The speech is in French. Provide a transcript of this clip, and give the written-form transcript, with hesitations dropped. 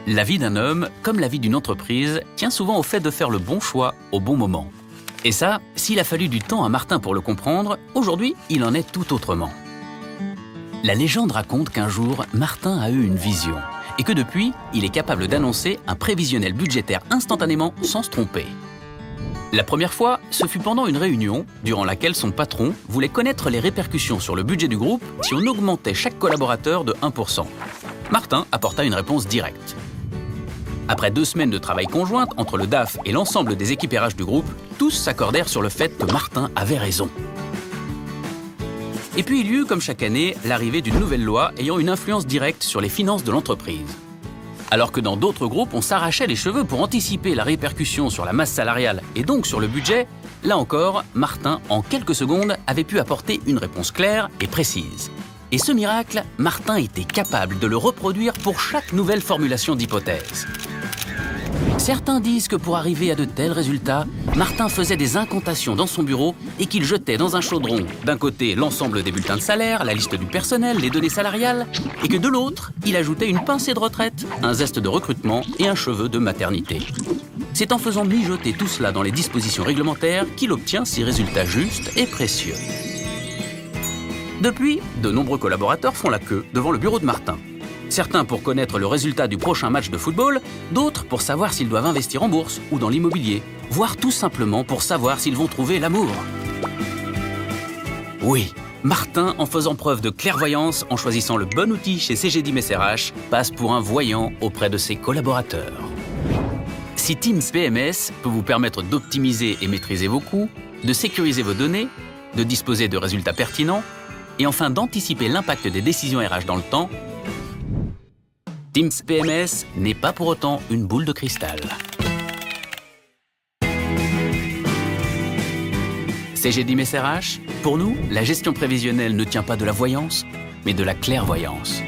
La vie d'un homme, comme la vie d'une entreprise, tient souvent au fait de faire le bon choix au bon moment. Et ça, s'il a fallu du temps à Martin pour le comprendre, aujourd'hui, il en est tout autrement. La légende raconte qu'un jour, Martin a eu une vision et que depuis, il est capable d'annoncer un prévisionnel budgétaire instantanément sans se tromper. La première fois, ce fut pendant une réunion durant laquelle son patron voulait connaître les répercussions sur le budget du groupe si on augmentait chaque collaborateur de 1%. Martin apporta une réponse directe. Après 2 semaines de travail conjointe entre le DAF et l'ensemble des équipes RH du groupe, tous s'accordèrent sur le fait que Martin avait raison. Et puis il y eut, comme chaque année, l'arrivée d'une nouvelle loi ayant une influence directe sur les finances de l'entreprise. Alors que dans d'autres groupes, on s'arrachait les cheveux pour anticiper la répercussion sur la masse salariale et donc sur le budget, là encore, Martin, en quelques secondes, avait pu apporter une réponse claire et précise. Et ce miracle, Martin était capable de le reproduire pour chaque nouvelle formulation d'hypothèse. Certains disent que pour arriver à de tels résultats, Martin faisait des incantations dans son bureau et qu'il jetait dans un chaudron, d'un côté l'ensemble des bulletins de salaire, la liste du personnel, les données salariales, et que de l'autre, il ajoutait une pincée de retraite, un zeste de recrutement et un cheveu de maternité. C'est en faisant mijoter tout cela dans les dispositions réglementaires qu'il obtient ces résultats justes et précieux. Depuis, de nombreux collaborateurs font la queue devant le bureau de Martin. Certains pour connaître le résultat du prochain match de football, d'autres pour savoir s'ils doivent investir en bourse ou dans l'immobilier, voire tout simplement pour savoir s'ils vont trouver l'amour. Oui, Martin, en faisant preuve de clairvoyance, en choisissant le bon outil chez CGD SRH, passe pour un voyant auprès de ses collaborateurs. Si Teams PMS peut vous permettre d'optimiser et maîtriser vos coûts, de sécuriser vos données, de disposer de résultats pertinents, et enfin d'anticiper l'impact des décisions RH dans le temps, Teams PMS n'est pas pour autant une boule de cristal. CGD SRH, pour nous, la gestion prévisionnelle ne tient pas de la voyance, mais de la clairvoyance.